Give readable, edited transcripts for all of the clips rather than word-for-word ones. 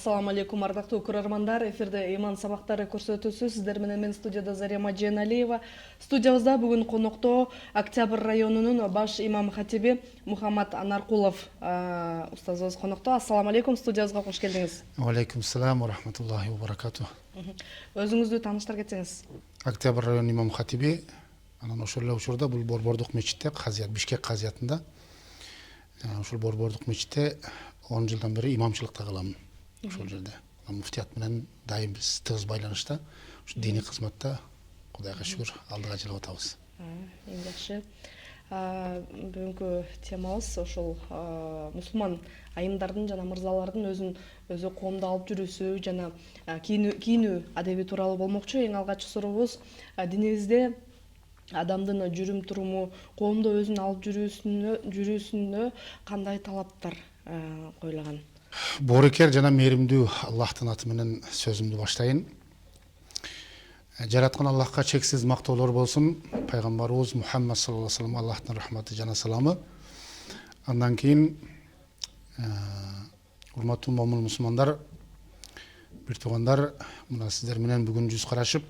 Assalamu алейкум, ардактуу көрөрмандар. Эфирде иман сабактары көрсөтүүсү. Сиздер менен мен студияда Зарема Жeenалиева. Студиябызда бүгүн конокто Октябрь районунун баш имам хатиби Мухаммад Анаркулов устазыбыз конокто. Ассаламу алейкум, студиябызга кош келдиңиз. Алейкум салам ва рахматуллахи ва баракату. Өзүңүздү тааныштыр кетсеңиз. Октябрь район имам хатиби, анан ошол эле учурда бул Борбордук мечитте казият, Бишкек казиятында. Ошол Борбордук мечитте 10 жылдан бери имамчылыкта кылам. Ошол жерде муфтият менен дайым биз тыгыз байланышта, ушу диний кызматта Кудайга шүгүр алдыга жылып атабыз. Эң жакшы. Бүгүнкү темабыз ошол мусулман айымдардын жана мырзалардын өзү коомдо алып жүрүүсү жана кийинүү адеби тууралуу болмокчу. Эң алгачкы сурообуз, динибизде адамдын жүрүм туруму, коомдо өзүн алып жүрүүсүнө кандай талаптар коюлган? Боорукер жана мээримдүү Аллахтын аты менен сөзүмдү баштайын. Жараткан Аллахка чексиз мактоолор болсун. Пайгамбарыбыз Мухаммад саллаллаху алейхи ва саллям Аллахтын рахматы жана саламы. Андан кийин урматтуу момун мусулмандар, бир туугандар, мына сиздер менен бүгүн жүз карашып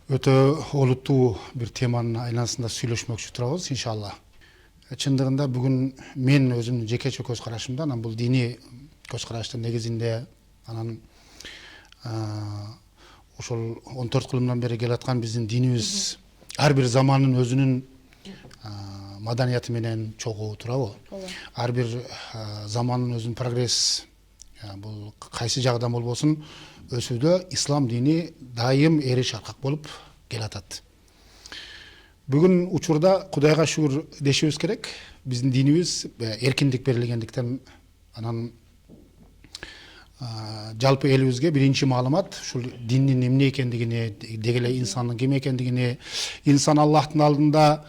өтө олуттуу бир теманын айланасында сүйлөшмөкчү турабыз иншалла. Чындыгында бүгүн мен өзүмдүн жекече көз карашымда, анан бул диний көз караштын негизинде, анан ошол 14 кылымдан бери келаткан биздин динибиз ар бир замандын өзүнүн маданияты менен чогуу турабы? Ар бир замандын өзүнүн прогресс, бул кайсы жагдан болбосун өсүүдө ислам дини дайым эри шаркак болуп келатат. Бүгүн учурда Кудайга шүгүр дешибиз керек. Биздин динибиз эркиндик берилгендиктен, анан жалпы элибизге биринчи маалымат ушул диндин эмне экендигине, деги эле инсандын ким экендигине, инсан Аллахтын алдында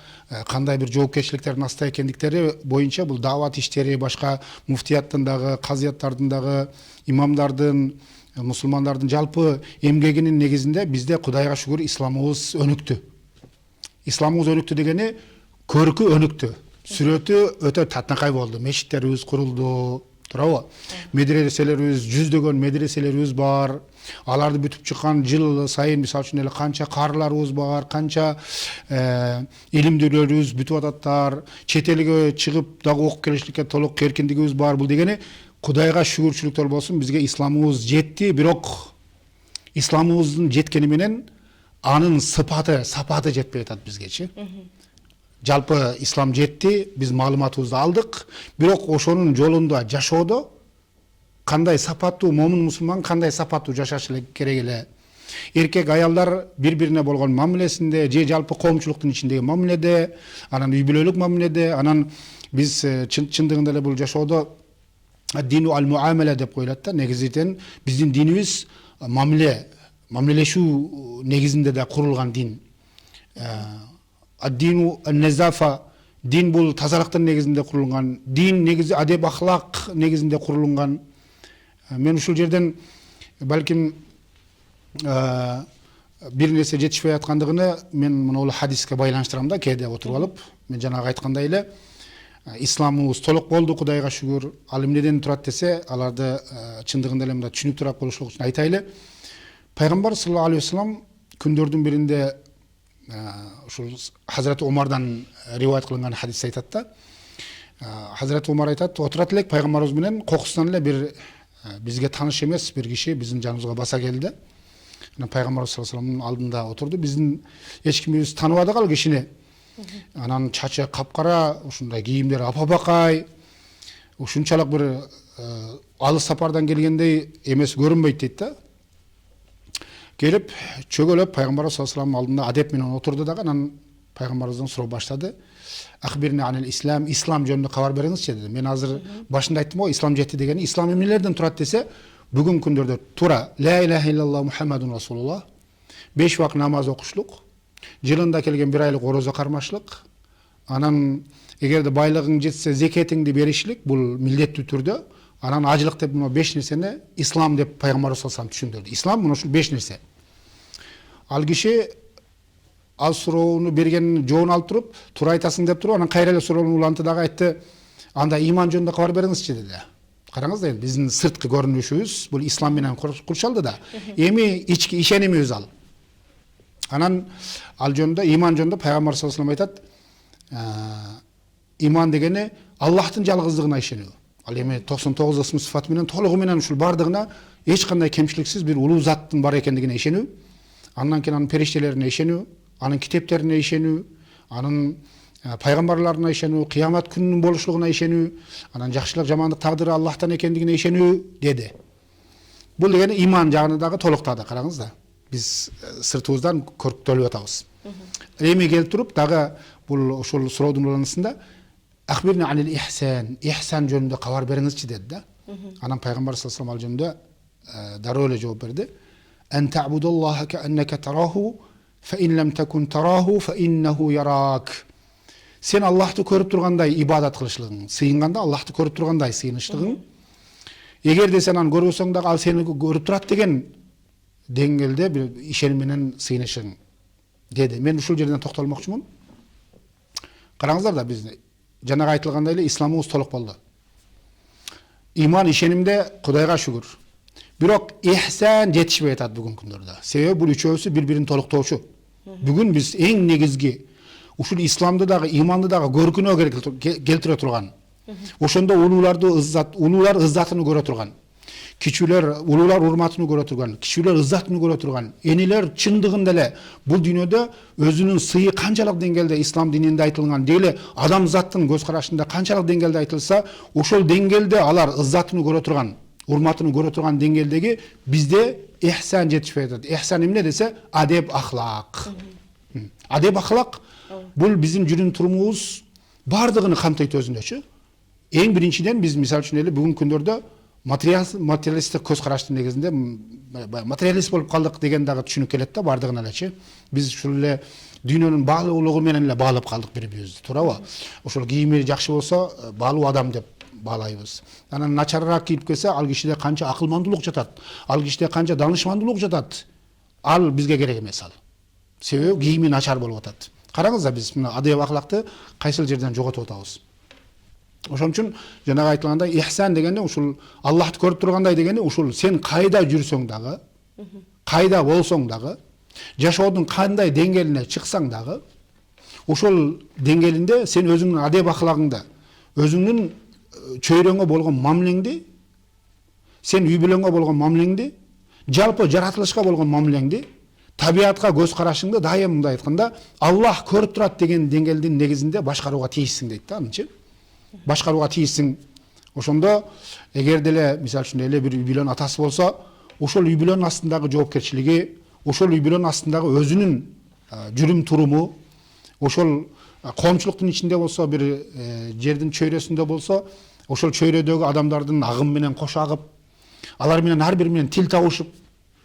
кандай бир жоопкерчиликтердин астында экендиктери боюнча бул даават иштери, башка муфтияттын дагы, казияттардын дагы, имамдардын, мусулмандардын жалпы эмгегинин негизинде бизде Кудайга шүгүр исламыбыз өнүктү. Исламыбыз өнүктү дегени көркү өнүктү. Сүрөтү өтө татынакай болду. Мечиттерибиз курулду, туурабы? Медреселерибиз, жүздөгөн медреселерибиз бар. Аларды бүтүп чыккан жыл сайын мисалы үчүн эле канча карыларыбыз бар, канча илимдүүлөрүбүз бүтүп ататтар. Чет элге чыгып дагы окуп келишликке толук эркиндигибиз бар. Бул дегени Кудайга шүгүрчүлүктөр болсун, бизге исламыбыз жетти, бирок исламыбыздын жеткени менен анын сапаты жетпей атат бизгечи. Жалпы ислам жетти, биз маалыматыбызды алдык, бирок ошонун жолунда жашоодо кандай сапаттуу момун мусулман, кандай сапаттуу жашашы керек эле. Эркек аялдар бири-бирине болгон мамилесинде, же жалпы коомчулуктун ичиндеги мамиледе, анан үй бүлөлүк мамиледе, анан биз чындыгында эле бул жашоодо дину ал-муамела деп коюлат да. Негизинен биздин динибиз мамилелешүү негизинде да курулган дин. Дину ан-назафа, дин бул тазалыктын негизинде курулган, дин негизи адеп ахлак негизинде курулган. Мен ушул жерден балким бир нерсе жетишпей аткандыгыны мен мына хадиске байланыштырам да, кээде отуруп алып. Мен жанагы айткандай эле, исламыбыз толук болду, Кудайга шүгүр. Ал эмнеден турат десе, аларды чындыгында эле мында түшүнүктүүрөөк болушлук үчүн айтайлы. Пайгамбар саллаллаху алейхи ва саллям күндөрдүн биринде ушул Хазрат Омардан риваят кылынган хадис айтат да. Хазрат Омар айтат, отурат элек пайгамбарыбыз менен кокусунан эле бир бизге тааныш эмес бир киши биздин жаныбызга баса келди. Анан пайгамбарыбыз саллаллаху алейхи ва саллямдын алдында отурду. Биздин эч кимибиз тааныбадык ал кишини. Анан чачы капкара, ушундай кийимдери апабакай, ушунчалык бир алыс сапардан келгендей эмес көрүнбөйт дейт да. Келип чөгөлөп пайгамбар саллаллаху алейхи ва саллям алдында адеп менен отурду дагы, анан пайгамбарыбыздан суроо баштады. Ахбирни анил ислам, ислам жөнүндө кабар бериңизчи деди. Мен азыр башында айттым го, ислам жетти дегени, ислам эмнелерден турат десе, бүгүн күндөрдө тура ла иляха иллаллах Мухаммадун расулуллах, 5 вакыт намаз окушлук, жылында келген 1 айлык орозо кармашлык, анан эгерде байлыгың жетсе зекетиңди беришлик, бул милдеттүү түрдө, анан ажылык деп мына 5 нерсени ислам деп пайгамбар саллаллаху алейхи ва саллям түшүндүрдү. Ислам мына ушул 5 нерсе. Ал киши ал суроону берген жообун алып туруп, туура айтасың деп туруп, анан кайра эле суроону улантты дагы айтты, анда иман жөнүндө кабар бериңизчи деди. Караңыз да, биздин сырткы көрүнүшүбүз бул ислам менен курчалды да. Эми ички ишенимибиз ал. Анан ал жөнүндө, иман жөнүндө пайгамбар саллаллаху алейхи ва саллям айтат, иман дегени Аллахтын жалгыздыгына ишенүү. Ал эми 99 ысым сыфаты менен толугу менен ушул бардыгына эч кандай кемчиликсиз bir улуу заттын бар экендигине ишенүү. Андан кийин анын периштелерине ишенүү, анын китептерине ишенүү, анын пайгамбарларына ишенүү, кыямат күнүнүн болушулугуна ишенүү, анан жакшылык жамандык тагдыры Аллахтан экендигине ишенүү деди. Бул дегени иман жагына дагы толуктады, караңыз да. Биз сыртыбыздан көрктөлүп атабыз. Эми келип туруп дагы бул ошол суроодун уланысында ахбирни анил ихсан, ихсан жөнүндө кабар бериңизчи деди да. Анан пайгамбар саллаллаху алейхи ва саллям ал жөнүндө дароо эле жооп берди. Ан та'будаллаха кааннака тараху, fa in lam takun tarahu fa innahu yarak. Sen Allah'ты көрүп тургандай ибадат кылышлыгың, сыйынганда Аллахты көрүп тургандай сыйыныштыгың. Эгерде сен аны көрбөсөң дагы ал сени көрүп турат деген деңгээлде бир ишеним менен сыйынышың деди. Мен ушул жерден токтолмокчумун. Караңыздар да, биз жанагы айтылгандай эле исламыбыз толук болду. Иман ишенимде Кудайга шүгүр. Бирок ихсан жетишпей атат бүгүнкү күндөрдө. Себеби бул үчөөсү бири-бирин толуктоочу. Бүгүн биз эң негизги ушул исламды дагы, иманды дагы көркүнө келтире турган. Ошондо улуулар ыззатын көрө турган. Кичүүлөр, улуулар урматын көрө турган, кичүүлөр ыззатын көрө турган. Энелер чындыгында эле бул дүйнөдө өзүнүн сыйы канчалык деңгээлде ислам дининде айтылган, дейле адам заттын көз карашында канчалык деңгээлде айтылса, ошол деңгээлде алар ыззатын көрө турган, урматын көрө турган деңгээлдеги бизде ихсан жетишпей атат. Ихсан эмне десе, адеп ахлак. Адеп ахлак бул биздин жүрүм турумубуз бардыгын камтыйт өзүндөчү. Эң биринчиден биз мисалы үчүн эле бүгүнкү күндөрдө материалисттик көз караштын негизинде материалист болуп калдык деген дагы түшүнүк келет да бардыгына элечи. Биз ушул эле дүйнөнүн баалуулугу менен эле баалап калдык бири-бирибизди, туурабы? Ошол кийими жакшы болсо баалуу адам деп баалайбыз. Анан начарыраак кийип келсе, ал кишиде канча акылмандуулук жатат, ал кишиде канча данышмандуулук жатат. Ал бизге керек эмес ал. Себеби кийими начар болуп атат. Караңыз да, биз мына адеп ахлакты кайсыл жерден жоготуп атабыз. Ошон үчүн жанагы айтылгандай ихсан дегенде ушул Аллахты көрүп тургандай дегени ушул сен кайда жүрсөң дагы, кайда болсоң дагы, жашоодун кандай деңгээлине чыксаң дагы, ошол деңгээлинде сен өзүңдүн адеп ахлагыңды, өзүңдүн чөйрөңө болгон мамилеңди, сен үй бүлөңгө болгон мамилеңди, жалпы жаратылышка болгон мамилеңди, табиатка көз карашыңды дайым мындай айтканда Аллах көрүп турат деген деңгээлдин негизинде башкарууга тийишсиң дейт да, анчы. Башкарууга тийишсиң. Ошондо эгер деле мисалы үчүн эле бир үй бүлөнүн атасы болсо, ошол үй бүлөнүн астындагы жоопкерчилиги, ошол үй бүлөнүн астындагы өзүнүн жүрүм туруму, ошол коомчулуктун ичинде болсо, бир жердин чөйрөсүндө болсо, ошол чөйрөдөгү адамдардын агым менен кошо агып, алар менен ар бири менен тил табышып,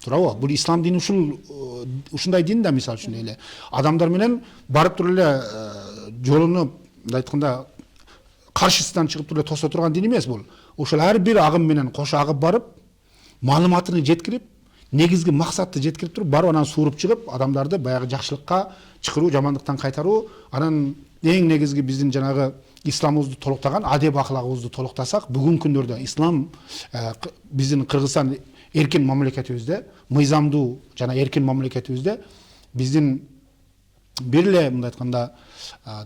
туурабы? Бул ислам дини ушундай дин да, мисалы үчүн эле адамдар менен барып туруп эле жолуну мындай айтканда каршысынан чыгып туруп эле тосо турган дин эмес бул. Ошол ар бир агым менен кошо агып барып, маалыматын жеткирип, негизги максатты жеткирип туруп, барып анан сууруп чыгып, адамдарды баягы жакшылыкка чакыруу, жамандыктан кайтаруу, анан эң негизги биздин жанагы исламыбызды толуктаган адеп ахлагыбызды толуктасак, бүгүнкү күндөрдө ислам биздин Кыргызстан эркин мамлекетибизде, мыйзамдуу жана эркин мамлекетибизде биздин бир эле мындай айтканда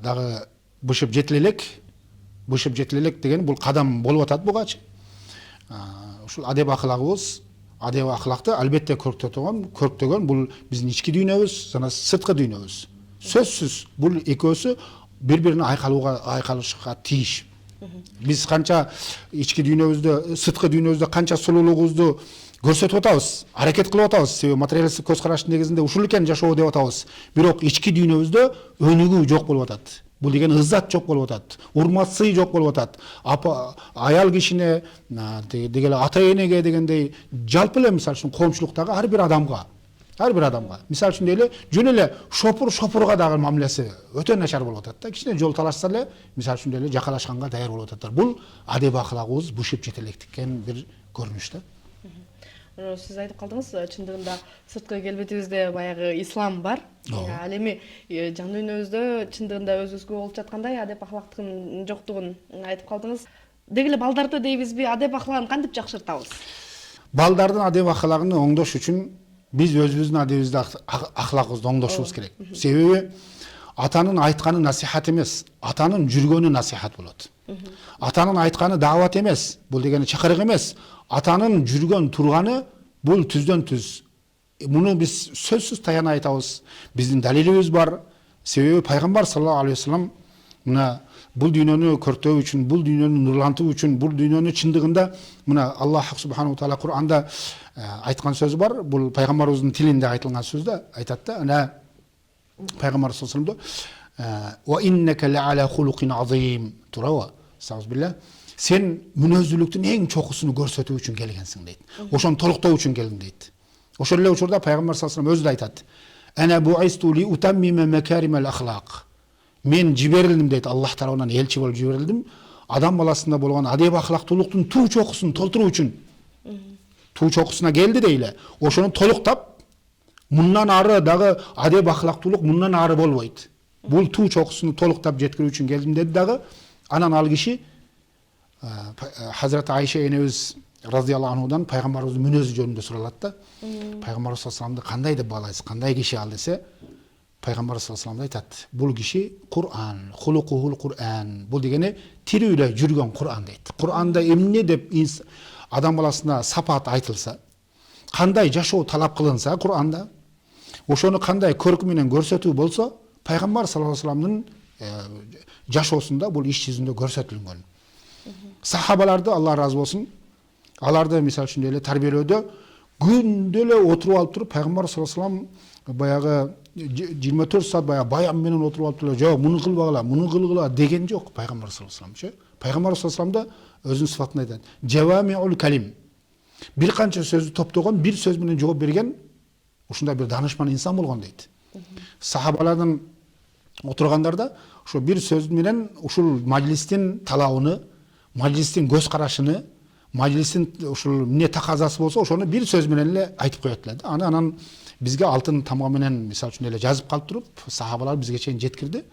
дагы бышып жетилелек деген бул кадам болуп атат бугачы. Ушул адеп ахлагыбыз, адеп ахлакты албетте көрктөгөн бул биздин ички дүйнөбүз жана сырткы дүйнөбүз. Сөзсүз бул экөөсү бири-бирине айкалышка тийиш. Биз канча ички дүйнөбүздө, сырткы дүйнөбүздө канча сулуулугубузду көрсөтүп атабыз, аракет кылып атабыз. Себеби материалисттик көз караштын негизинде ушул экен жашоо деп атабыз. Бирок ички дүйнөбүздө өнүгүү жок болуп атат. Бул деген ыззат жок болуп атат, урмат сый жок болуп атат. Аял кишине, дегеле ата энеге дегендей, жалпы эле мисалы үчүн коомчулуктагы ар бир адамга, мисалы үчүн эле жөн эле шопурга дагы мамилеси өтө начар болуп атат да. Кичине жол талашса эле, мисалы үчүн эле жакалашканга даяр болуп атат. Бул адеп ахлагыбыз бушуп жетелектиккен бир көрүнүш да. Сиз айтып калдыңыз, чындыгында сырткы келбетибизде баягы ислам бар. Ал эми жан дүйнөбүздө чындыгында өзүбүзгө болуп жаткандай адеп ахлактын жоктугун айтып калдыңыз. деги эле балдарды дейбизби, адеп аклагын кантип жакшыртабыз? Балдардын адеп аклагын оңдош үчүн биз өзүбүздүн адебибизди, аклагыбызды оңдошубуз керек. Себеби атанын айтканы насихат эмес, атанын жүргөнү насихат болот. Атанын айтканы даават эмес, бул дегени чакырык эмес. Атанын жүргөн турганы бул түздөн түз. Муну биз сөзсүз таяна айтабыз. Биздин далилибиз бар. Себеби пайгамбар саллаллаху алейхи вассалам мына бул дүйнөнү көртөө үчүн, бул дүйнөнү нурлантуу үчүн, бул дүйнөнү чындыгында мына Аллах субханаху таала Кур'анда айткан сөзү бар. Бул пайгамбарыбыздын тилинде айтылган сөз да, айтат да. Ана пайгамбар саллаллаху алейхи вассалам "Ва иннака лa'ala khuluqin azim" турабы? Саузбилля. Сен мүнөздүүлүктүн эң чокусуну көрсөтүү үчүн келгенсиң дейт. Ошону толуктоо үчүн келдим дейт. Ошол эле учурда пайгамбар саллаллаху алейхи вассалам өзү да айтат. "Ана бу'исту ли utammima makarimал ахлак." Мен жиберилдим дейт, Аллах тарабынан элчи болуп жиберилдим. Адам баласында болгон адеп ахлактуулуктун туу чокусун толтуруу үчүн. Туу чокусуна келди дейле. Ошону толуктап, мындан ары дагы адеп ахлактуулук мындан ары болбойт. Бул туу чокусуну толуктап жеткирүү үчүн келдим деди дагы. Анан ал киши Hazreti Ayşe enemiz radıyallahu anhudan Peygamberimizin münözü жөнүндө суралат да. Пайгамбар саллаллаху алейхи вассаламды кандай деп баалайсыз, кандай киши ал десе, Пайгамбар саллаллаху алейхи вассалам айтат. Бул киши Кур'ан, хулукухул Кур'ан. Бул дегени тирүү эле жүргөн Кур'ан дейт. Кур'анда эмне деп адам баласына сапат айтылса, кандай жашоо талап кылынса Кур'анда, ошону кандай көркү менен көрсөтүү болсо, Пайгамбар саллаллаху алейхи вассаламдын жашоосунда бул иш жүзүндө көрсөтүлгөн. Сахабаларды Алла разы болсун, аларды мисал үчүн эле тарбиялөөдө күндө эле отуруп алып туруп Пайгамбар саллаллаху алейхи вассалам баягы 24 саат баягы баян менен отуруп алып туруп, жок муну кылбагыла, муну кылгыла деген жок Пайгамбар саллаллаху алейхи вассалам. Пайгамбар саллаллаху алейхи вассалам да өзүнүн сыфатын айтат. Жавамиул калим. Бир канча сөздү топтогон, бир сөз менен жооп берген ушундай бир данышман инсан болгон дейт. Сахабалардын отургандарда ошо бир сөз менен ушул мажлистин талабын, мажлистин көз карашыны, мажлистин ушул эмне таказасы болсо, ошону бир сөз менен эле айтып коет эле. Анан бизге алтын тамга менен мисал үчүн эле жазып калып туруп, сахабалар бизге чейин жеткирди.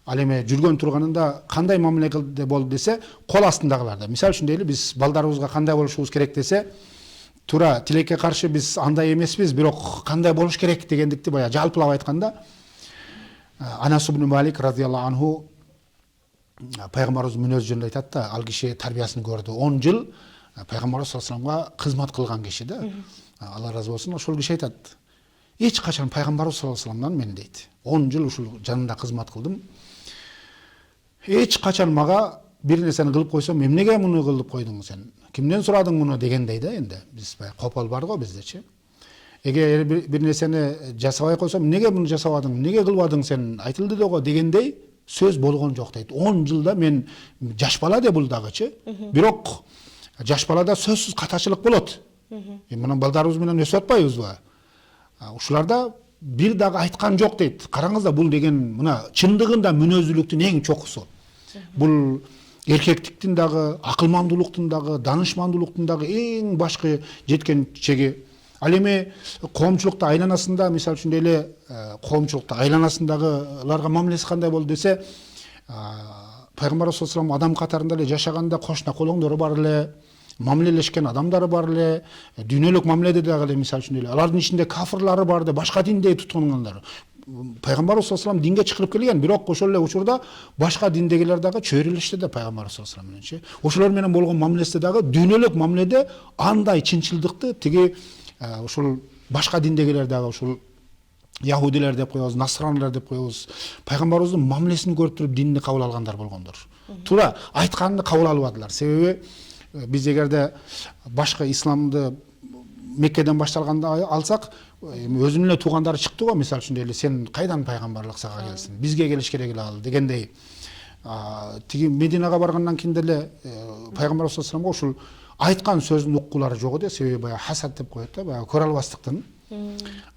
Ал эми жүргөн турганында кандай мамиле кылды болду десе, кол астындагыларда. Мисал үчүн дейли, биз балдарыбызга кандай болушубуз керек десе, туура тилекке каршы биз андай эмеспиз, бирок кандай болуш керек дегендикти баягы жалпылап айтканда, Анас ибн Малик радıyallahu anhu Пайгамбарыбыз мүнөз жөнүндө айтат да, ал киши тарбиясын көрдү. 10 жыл Пайгамбар саллаллаху алейхи вассаламга кызмат кылган киши да. Алла разы болсун. Ошол киши айтат. Эч качан Пайгамбар саллаллаху алейхи вассаламдан мен дейт. 10 жыл ушул жанында кызмат кылдым. Эч качан мага бир нерсени кылып койсом, эмнеге муну кылып койдуң сен? Кимден сурадың муну дегендей да энди. Биз баягы копол бар го биздечи. Эгер бир нерсени жасабай койсом, эмнеге муну жасабадың? Эмнеге кылбадың сен? Айтылды да го дегендей сөз болгон жок дейт. 10 жылда мен жаш бала де бул дагычы. Бирок жаш балада сөзсүз катачылык болот. Мына балдарыбыз менен өсүп атпайбызбы? Ушуларда бир дагы айткан жок дейт. Караңыз да, бул деген мына чындыгында мүнөздүүлүктүн эң чокусу. Бул эркектиктин дагы, акылмандуулуктун дагы, данышмандуулуктун дагы эң башкы жеткен чеги. Ал эми коомчулукта айланасында, мисал үчүн эле коомчулукта айланасындагыларга мамилеси кандай болду десе, Пайгамбар саллаллаху алейхи вассалам адам катарында эле жашаганда кошуна колоңдору бар эле, мамилелешкен адамдары бар эле, дүйнөлүк мамиледе дагы эле мисал үчүн эле алардын ичинде кафырлары бар эле, башка динде туткунгандар. Пайгамбар саллаллаху алейхи вассалам динге чакырып келген, бирок ошол эле учурда башка диндегилер дагы чөйрөлүштү да Пайгамбар саллаллаху алейхи вассалам менен. Ошолор менен болгон мамилеси дагы дүйнөлүк мамиледе андай чынчылдыкты тиги ушул башка диндегилер дагы ушул яһудилер деп коебуз, насранилер деп коебуз. Пайгамбарыбыздын мамилесин көрүп туруп динди кабыл алгандар болгондор. Туура айтканын кабыл албадылар. Себеби биз эгерде башка исламды Меккеден башталганда алсак, өзүнүн эле туугандары чыкты го, мисал үчүн эле сен кайдан пайгамбарлык сага келсин? Бизге келиш керек эле ал дегендей. Тиги Мединага баргандан кийин деле Пайгамбар саллаллаху алейхи вассаламга ушул айткан сөздүн уккулары жок эди. Себеби баягы хасад деп коет да, баягы көрө албастыктын.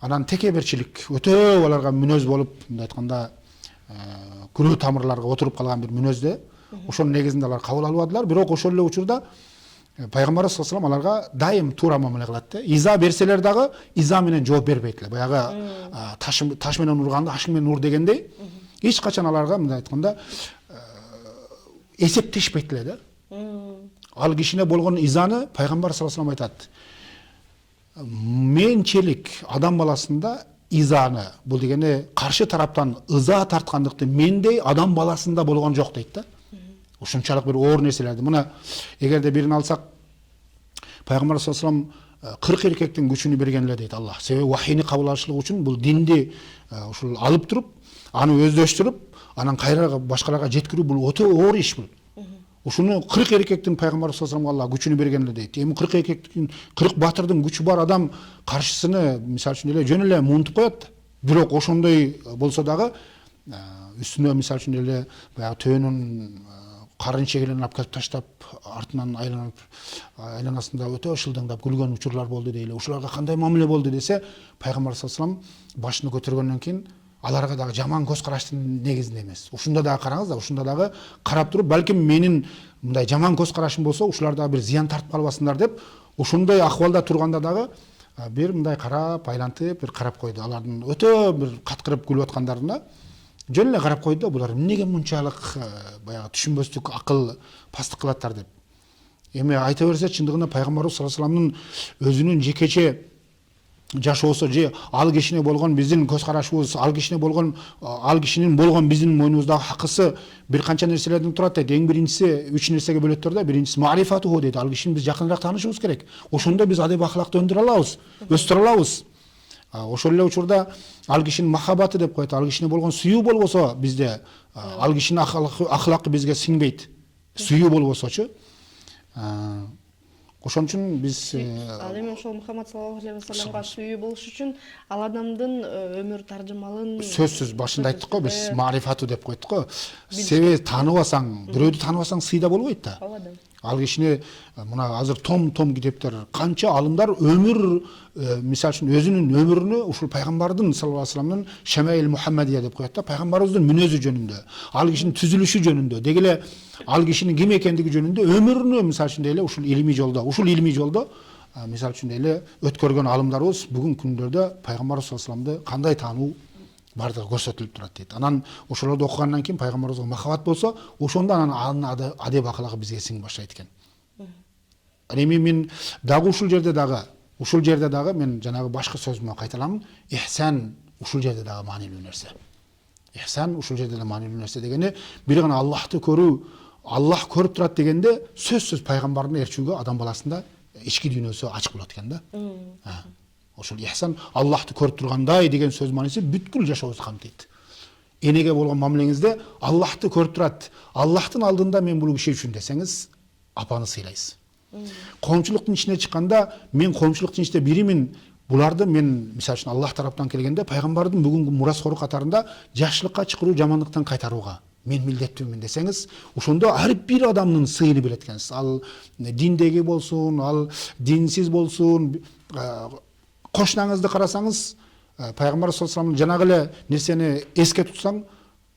Анан текеберчилик өтө аларга мүнөз болуп, мындай айтканда күрөө тамырларга отуруп калган бир мүнөздө. Ошонун негизинде алар кабыл албадылар, бирок ошол эле учурда Пайгамбар саллаллаху алейхи вассалам аларга дайым туура мамиле кылат да. Иза берселер дагы иза менен жооп бербейт эле. Баягы таш менен урганды аш менен ур дегендей, эч качан аларга мындай айтканда эсептешпейт эле да. ал кишине болгон изаны пайгамбар саллаллаху алейхи вассалам айтат. Менчелик адам баласында изаны, бул дегени каршы тараптан ыза тарткандыкты мендей адам баласында болгон жок дейт да. Ушунчалык бир оор нерселерди. Мына эгерде бирин алсак, пайгамбар саллаллаху алейхи вассалам 40 эркектин күчүнү берген эле дейт Аллах. Себеби вахийни кабыл алышлык үчүн бул динди ушул алып туруп, аны өздөштүрүп, анан кайра башкаларга жеткирүү бул өтө оор иш бул. Ушуну 40 эркектин пайгамбар саллаллаху алейхи вассалам Аллах күчүнү берген эле дейт. Эми 40 эркектин, 40 батырдын күчү бар адам каршысыны мисалы үчүн эле жөн эле муунтуп коет. Бирок ошондой болсо дагы үстүнө мисалы үчүн эле баягы төөнүн карын чегелен алып келип таштап, артынан айланасында өтө ышылдаңдап күлгөн учурлар болду дейли. Ушуларга кандай мамиле болду десе, пайгамбар саллаллаху алейхи вассалам башын көтөргөндөн кийин аларга дагы жаман көз караштын негизинде эмес. Ушунда дагы караңыз да, ушунда дагы карап туруп, балким менин мындай жаман көз карашым болсо, ушулар дагы бир зыян тартып калбасындар деп, ушундай акыбалда турганда дагы бир мындай карап, айлантып, бир карап койду. Алардын өтө бир каткырып күлүп аткандарына жөн эле карап койду да, булар эмнеге мынчалык баягы түшүнбөстүк акыл пастык кылаттар деп. Эми айта берсе, чындыгында пайгамбарыбыз саллаллаху алейхи вассаламдын өзүнүн жекече жашоосу же ал кишине болгон биздин көз карашыбыз, ал кишинин болгон биздин мойнубуздагы хакысы бир канча нерселерден турат дейт. Эң биринчиси 3 нерсеге бөлөттөр да. Биринчиси ма'рифатуху дейт. Ал кишини биз жакыныраак таанышыбыз керек. Ошондо биз адеп акылакты өндүрө алабыз, өстүрө алабыз. Ошол эле учурда ал кишинин махабаты деп коет. Ал кишине болгон сүйүү болбосо бизде, ал кишинин акылакы бизге сиңбейт. Сүйүү болбосочу. Ошон үчүн биз ал эми ошол Мухаммад саллаллаху алейхи вассаламга сүйүү болуш үчүн ал адамдын өмүр таржымалын сөзсүз башында айттык го, биз ма'рифату деп койдук го. Себеби тааныбасаң, бирөөдү тааныбасаң сыйда болбойт да. Ал кишини мына азыр том китептер, канча алымдар өмүр, мисалы үчүн өзүнүн өмүрүнө ушул пайгамбардын саллаллаху алейхи вассаламдын Шамаил Мухаммадия деп коет да, пайгамбарыбыздын мүнөзү жөнүндө, ал кишинин түзүлүшү жөнүндө, деги эле ал кишинин ким экендиги жөнүндө өмүрүнө мисалы үчүн эле ушул илимий жолдо мисалы үчүн эле өткөргөн алымдарыбыз бүгүнкү күндөрдө пайгамбар саллаллаху алейхи вассаламды кандай таануу бардыгы көрсөтүлүп турат дейт. Анан ошолорду окугандан кийин пайгамбарыбызга махабат болсо, ошондо анан адеп акылакы бизге сиңип баштайт экен. Эми мен дагы ушул жерде дагы мен жанагы башкы сөзүмө кайталамын. Ихсан ушул жерде дагы маанилүү нерсе. Ихсан ушул жерде да маанилүү нерсе дегени бир гана Аллахты көрүү, Аллах көрүп турат дегенде сөзсүз пайгамбардын ээрчүүгө адам баласында ички дүйнөсү ачык болот экен да. Ошол ихсан Аллахты көрүп тургандай деген сөз мааниси бүткүл жашообузду камтыйт. Энеге болгон мамилеңизде Аллахты көрүп турат. Аллахтын алдында мен бул киши үчүн десеңиз, апаны сыйлайсыз. Коомчулуктун ичине чыкканда, мен коомчулуктун ичинде биримин. Буларды мен мисалы үчүн Аллах тараптан келгенде пайгамбардын бүгүнкү мурасхору катарында жакшылыкка чакыруу, жамандыктан кайтарууга мен милдеттүүмүн десеңиз, ошондо ар бир адамдын сыйын билет экенсиз. Ал диндеги болсун, ал динсиз болсун, кошунаңызды карасаңыз, пайгамбар саллаллаху алейхи вассаламдын жанагы эле нерсени эске тутсаң,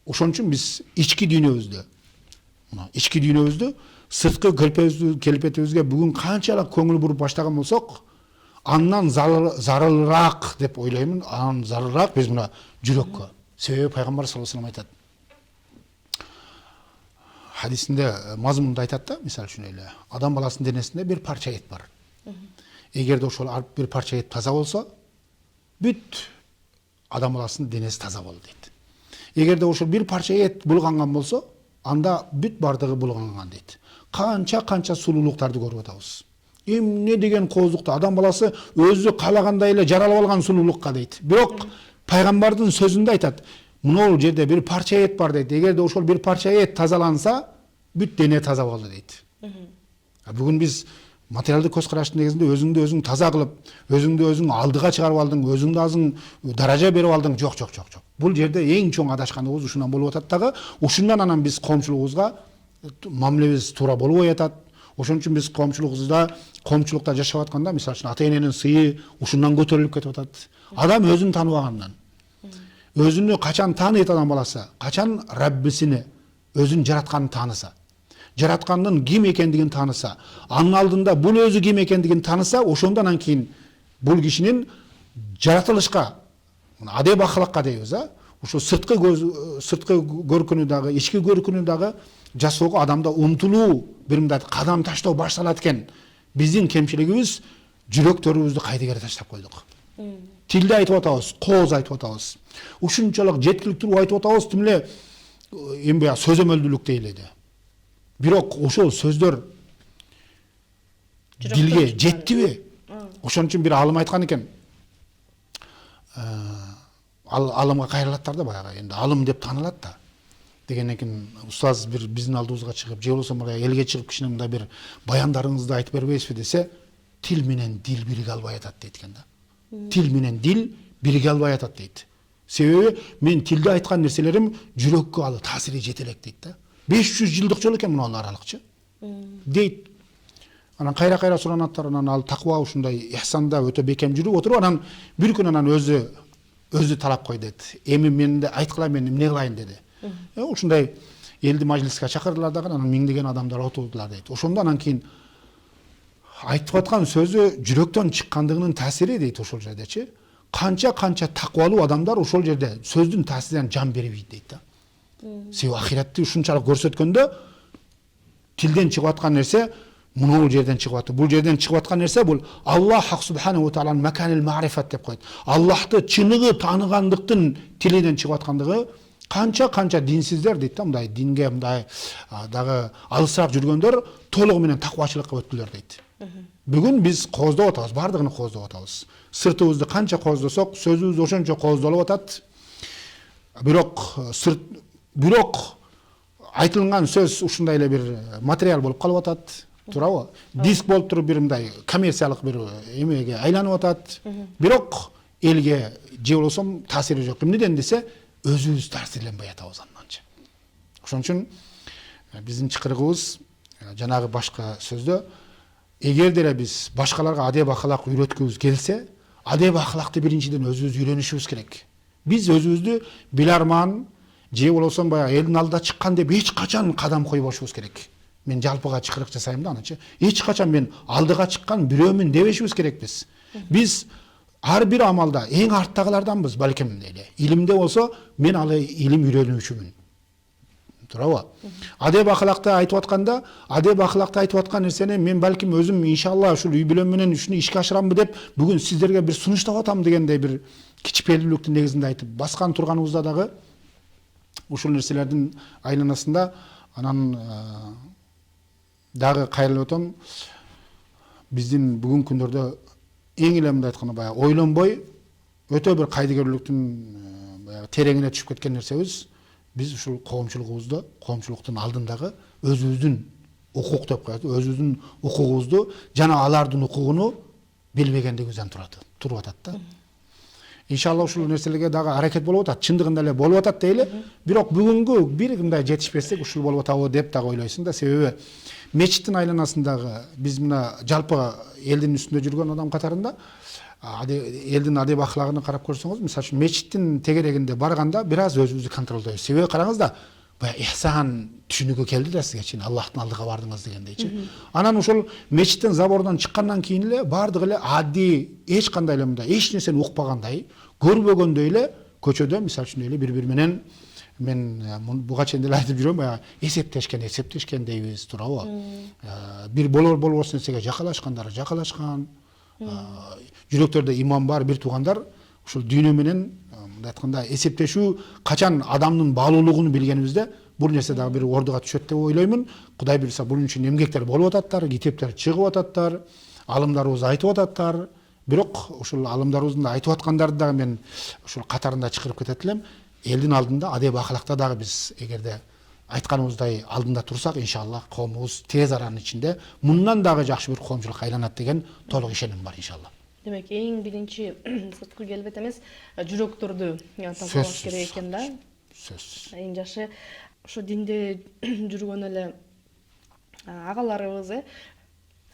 ошон үчүн биз ички дүйнөбүздү, сырткы келбетибизге бүгүн канчалык көңүл буруп баштаган болсок, андан зарылыраак деп ойлоймун. Андан зарылыраак биз мына жүрөккө. Себеби пайгамбар саллаллаху алейхи вассалам айтат. Хадисинде мазмунда айтат да, мисалы үчүн эле адам баласынын денесинде бир парча эт бар. Эгерде ошол бир парча эт таза болсо, бүт адам баласынын денеси таза болду дейт. Эгерде ошол бир парча эт булганган болсо, анда бүт бардыгы булганган дейт. Канча сулуулуктарды көрүп атабыз. Эмне деген коозукту адам баласы өзү каалагандай эле жаралып алган сулуулукка дейт. Бирок пайгамбардын сөзүндө айтат, мына жерде бир парча эт бар дейт. Эгерде ошол бир парча эт тазаланса, бүт дене таза болду дейт. Бүгүн биз материалдык көз караштын негизинде өзүңдү өзүң таза кылып, өзүңдү өзүң алдыга чыгарып алдың, өзүңдү азың даража берип алдың. Жок. Бул жерде эң чоң адашкандыгыбыз ушундан болуп атат дагы. Ушундан анан биз коомчулугубузга мамилебиз туура болбой атат. Ошон үчүн биз коомчулукта жашап атканда, мисалы үчүн ата эненин сыйы ушундан көтөрүлүп кетип атат. Адам өзүн тааныбагандан. Өзүнү качан тааныйт адам баласы? Качан Раббисини, өзүн жаратканын тааныса, жараткандын ким экендигин тааныса, анын алдында бул өзү ким экендигин тааныса, ошондон кийин бул кишинин жаратылышка, адеп акылакка дейбиз, ушул сырткы көркүнү дагы ички көркүнү дагы жасоого адамда умтулуу бир мындай кадам таштоо башталат экен. Биздин кемчилигибиз жүрөктөрүбүздү кайдыгер таштап койдук. Тилде айтып атабыз, кооз айтып атабыз. Ушунчалык жеткиликтүү айтып атабыз, тим эле эми баягы сөзөмөлдүүлүк дейлиди. Бирок ошол сөздөр дилге жеттиби? Ошон үчүн бир алым айткан экен. Алымга кайрылаттар да баягы, энди алым деп таанылат да. Деген экен, устаз бир биздин алдыбызга чыгып, же болбосо мына элге чыгып кичине мындай бир баяндарыңызды айтып бербейсизби десе, тил менен дил бириге албай атат дейт экен да. Тил менен дил бириге албай атат дейт. Себеби мен тилде айткан нерселерим жүрөккө ал таасири жете элек дейт да. 500 жылдык жол экен мына аралыкчы. Дейт. Анан кайра суранаттар, анан ал таква ушундай ихсанда өтө бекем жүрүп отуруп, анан бир күн анан өзү талап кой дейт. Эми мен да айткыла, мен эмне кылайын деди. Ушундай элди мажлиске чакырдылар дагы, анан миңдеген адамдар отурдулар дейт. Ошондо анан кийин айтып аткан сөзү жүрөктөн чыккандыгынын таасири дейт ошол жердечи. Канча таквалуу адамдар ошол жерде сөздүн таасиринен жан бербейт дейт да. Себеби ахиретти ушунчалык көрсөткөндө тилден чыгып аткан нерсе мынул жерден чыгып атты. Бул жерден чыгып аткан нерсе бул Аллах субханаху ва тааланын маканил ма'рифат деп коет. Аллахты чыныгы тааныгандыктын тилинен чыгып аткандыгы канча динсиздер дейт да, мындай динге мындай дагы алысыраак жүргөндөр толугу менен таквачылыкка өттүлөр дейт. Бүгүн биз кооздоп атабыз, бардыгын кооздоп атабыз. Сыртыбызды канча кооздосок, сөзүбүз ошончо кооздолуп атат. Бирок айтылган сөз ушундай эле бир материал болуп калып атат. Туурабы? Диск болуп туруп бир мындай коммерциялык бир эмеге айланып атат. Бирок элге же болбосо таасири жок. Эмнеден десе, өзүбүз таасирленбей атабыз анданчы. Ошон үчүн биздин чакырыгыбыз жанагы башка сөздө, эгер деле биз башкаларга адеп акылак үйрөткүбүз келсе, адеп акылакты биринчиден өзүбүз үйрөнүшүбүз керек. Биз өзүбүздү биларман же болбосо баягы элдин алдына чыккан деп эч качан кадам койбошубуз керек. Мен жалпыга чакырык жасайм да анычы. Эч качан мен алдыга чыккан бирөөмүн дебешибиз керек биз. Биз ар бир амалда эң арттагыларданбыз балким эле. Илимде болсо мен ал илим үйрөнүүчүмүн. Туурабы? Адеп акылакты айтып атканда, адеп акылакты айтып аткан нерсени мен балким өзүм иншалла ушул үй бүлөм менен ушуну ишке ашырамбы деп бүгүн сиздерге бир сунуштап атам дегендей бир кичпелүүлүктүн негизинде айтып баскан турганыбызда дагы ушул нерселердин айланасында анан дагы кайрылып өтөм. Биздин бүгүнкү күндөрдө эң эле мындай айтканда баягы ойлонбой өтө бир кайдыгерликтин баягы тереңине түшүп кеткен нерсебиз, биз ушул коомчулуктун алдындагы өзүбүздүн укук деп коет, өзүбүздүн укугубузду жана алардын укугуну билбегендигибизден туруп атат да. Иншалла ушул нерселерге дагы аракет болуп атат, чындыгында эле болуп атат дейли. Бирок бүгүнгү бир мындай жетишпестик ушул болуп атабы деп дагы ойлойсуң да, себеби мечиттин айланасындагы биз мына жалпы элдин үстүндө жүргөн адам катарында элдин адеп аклагын карап көрсөңүз, мисалы үчүн мечиттин тегерегинде барганда бир аз өзүбүздү контролдойбуз. Себеби караңыз да, баягы ихсан түшүнүккө келди да сизге чейин, Аллахтын алдыга бардыңыз дегендейчи. Анан ошол мечиттин заборунан чыккандан кийин эле бардыгы эле адди, эч кандай эле мындай эч нерсени укпагандай, көрбөгөндөй эле көчөдө мисалы үчүн эле бири менен мен буга чейин деле айтып жүрөм, баягы эсептешкен дейбиз, туурабы? Бир болбос нерсеге жакалашкандар, жүрөктөрдө иман бар бир туугандар ушул дүйнө менен мындай айтканда эсептешүү качан адамдын баалуулугун билгенибизде бул нерсе дагы бир ордуга түшөт деп ойлоймун. Кудай буйрса бунун үчүн эмгектер болуп ататтар, китептер чыгып ататтар, алымдарыбыз айтып ататтар. Бирок ушул алымдарыбыздын айтып аткандарды дагы мен ушул катарында чакырып кетет элем. Элдин алдында адеп акылакта дагы биз эгерде айтканыбыздай алдында турсак, иншалла коомубуз тез аранын ичинде мындан дагы жакшы бир коомчулукка айланат деген толук ишеним бар иншалла. Демек, эң биринчи сырткы келбет эмес, жүрөктөрдү тазалаш керек экен да. Сөз. Эң жакшы ошо динде жүргөн эле агаларыбыз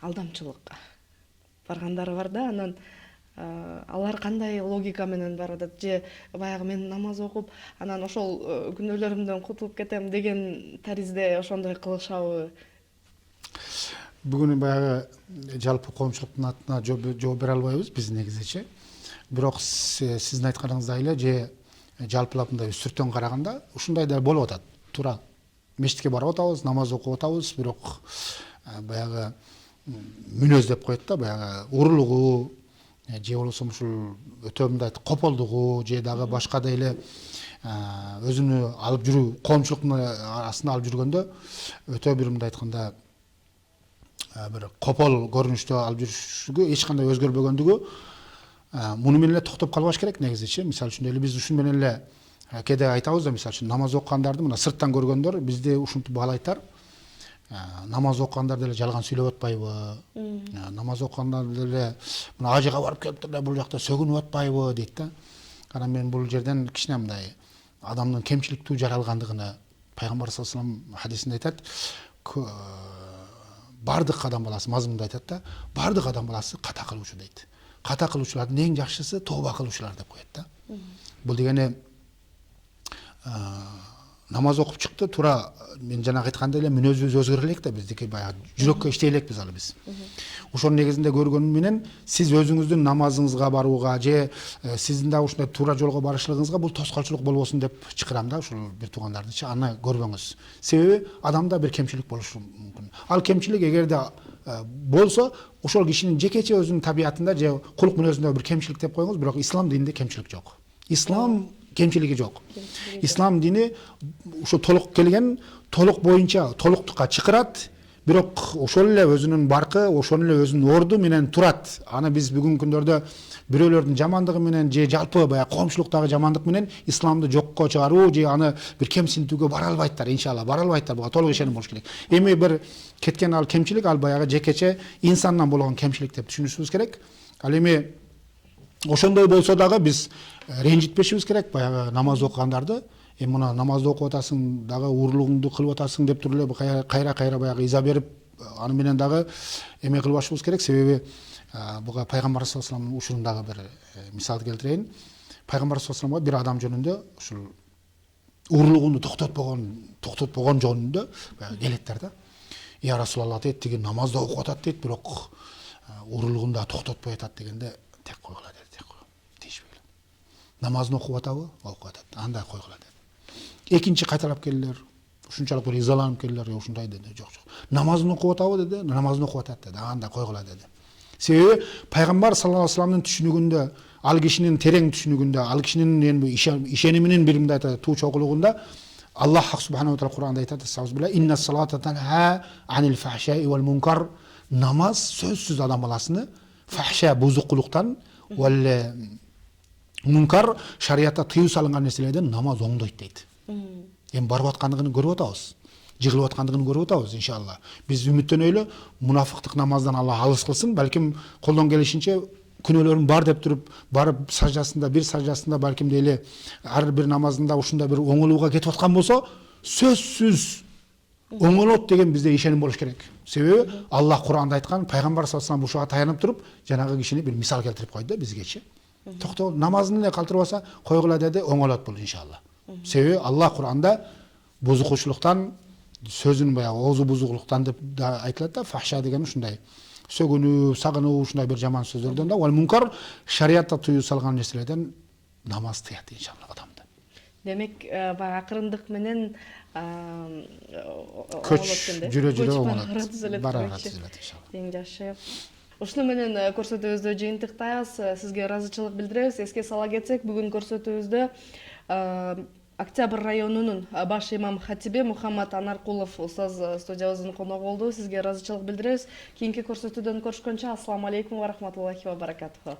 алдамчылыкка баргандары бар да, анан алар кандай логика менен барып атат, же баягы мен намаз окуп, анан ошол күнөөлөрүмдөн кутулуп кетем деген таризде ошондой кылышабы? Бүгүн баягы жалпы коомчулуктун атына жооп бере албайбыз биз негизичи. Бирок сиздин айтканыңыздай эле же жалпылап мындай сүртөн караганда ушундай да болуп атат. Туура мечитке барып атабыз, намаз окуп атабыз, бирок баягы мүнөз деп коет да, баягы урулугу же болбосо ушул өтө мындай кополдугу же дагы башка да эле өзүнү алып жүрүү, коомчулуктун арасында алып жүргөндө өтө бир мындай айтканда bir kopol görünüşte alıp жүрүшүгө эч кандай өзгөрбөгөндүгү муну менен эле токтоп калбаш керек негизичи. Мисалы үчүн эле биз ушун менен эле кээде айтабыз да, мисалы үчүн намаз окугандарды мына сырттан көргөндөр бизди ушинтип баалайтар. Намаз окугандар деле жалган сүйлөп атпайбы? Намаз окугандар деле мына ажыга барып келиптир да, бул жакта сөгүнүп атпайбы дейт да. Анан мен бул жерден кичине мындай адамдын кемчиликтүү жаралгандыгына пайгамбар саллаллаху алейхи вассалам хадисинде айтат. Бардык адам баласы мазмунда айтат да, бардык адам баласы ката кылуучу дейт. Ката кылуучулардын эң жакшысы тооба кылуучулар деп коет да. Бул дегени намаз окуп чыкты, туура мен жанагы айткандай эле мүнөзүбүз өзгөрө элек да, биздики баягы жүрөккө иштей элекпиз алы биз. Ошонун негизинде көргөнүм менен сиз өзүңүздүн намазыңызга барууга же сиздин да ушундай туура жолго барышлыгыңызга бул тоскоолчулук болбосун деп чакырам да, ушул бир туугандардычы аны көрбөңүз. Себеби адамда бир кемчилик болушу мүмкүн. Ал кемчилик эгерде болсо, ошол кишинин жекече өзүнүн табиятында же кулук мүнөзүндө бир кемчилик деп коюңуз, бирок ислам дининде кемчилик жок. Ислам кемчилиги жок. Ислам дини ушу толук келген, толук боюнча толуктукка чакырат, бирок ошол эле өзүнүн баркы, ошол эле өзүнүн орду менен турат. Аны биз бүгүнкү күндөрдө бирөөлөрдүн жамандыгы менен же жалпы баягы коомчулуктагы жамандык менен исламды жокко чыгаруу же аны бир кемсинтүүгө бара албайттар, иншалла бара албайттар. Буга толук ишеним болуш керек. Эми бир кеткен ал кемчилик, ал баягы жекече инсандан болгон кемчилик деп түшүнүшүбүз керек. Ал эми ошондой болсо дагы биз ренжитпешибиз керек баягы намаз окугандарды. Мына намазды окуп атасың, дагы урлугуңду кылып атасың деп туруп эле кайра баягы иза берип, аны менен дагы эме кылбашыбыз керек. Себеби буга пайгамбар саллаллаху алейхи вассаламдын учурунда бир мисал келтирейин. Пайгамбар саллаллаху алейхи вассаламга бир адам жөнүндө ушул урлугунду токтотпогон жөнүндө келеттер да. Я Расулаллах дейт, тиги намазды окуп атат дейт, бирок урлугун да токтотпой атат дегенде тек койгула деди, тек кой. Тийишпегиле. Намазын окуп атабы? Окуп атат. Анда койгула деди. Экинчи кайталап келдилер. Ушунчалык бир изаланып келдилер, ушундай деди. Жок. Намазын окуп атабы деди. Намазын окуп атат деди. Анда койгула деди. Себеби пайгамбар саллаллаху алейхи вассаламдын түшүнүгүндө, ал кишинин терең түшүнүгүндө, ал кишинин ишениминин бир мындай туу чогулугунда Аллах субханаху ва таала Кур'анда айтат: "Инна салата танха анил фахшаи вал мункар." Намаз сөзсүз адам баласыны фахша бузукулуктан вал мункар шариятта тыюу салынган нерселерден намаз оңдойт дейт. Эми барып аткандыгын көрүп атабыз. Жыгылып аткандыгын көрүп атабыз иншалла. Биз үмүттөнөлү, мунафыктык намаздан Аллах алыс кылсын. Балким колдон келишинче күнөөлөрүм бар деп туруп, барып саждасында, бир саждасында балким деле ар бир намазында ушундай бир оңолууга кетип аткан болсо, сөзсүз оңолот деген бизде ишеним болуш керек. Себеби Аллах Кур'анда айткан, пайгамбар саллаллаху алейхи вассалам ушуга таянып туруп, жанагы кишини бир мисал келтирип койду да бизгечи. Токтоо, намазын эле калтырбаса, койгула деди, оңолот бул иншалла. Себеби Аллах Кур'анда бузукучулуктан, сөзүн баягы оозу бузукулуктан деп да айтылат да, фахша деген ушундай сөгүнүү, сагынуу, ушундай бир жаман сөздөрдөн да, вал мункар шариятта тыюу салган нерселерден намаз тыят иншалла адамды. Демек, баягы акырындык менен көч жүрө оңолот. Барага түзөлөт иншалла. Эң жакшы. Ушуну менен көрсөтүүбүздү жыйынтыктайбыз. Сизге ыраазычылык билдиребиз. Эске сала кетсек, бүгүн көрсөтүүбүздө Октябрь районунун баш имам хатиби Мухаммад Анаркулов устаз студиябыздын коногу болду. Сизге ыраазычылык билдиребиз. Кийинки көрсөтүүдөн көрүшкөнчө, ассаламу алейкум ва рахматуллахи ва баракатуху.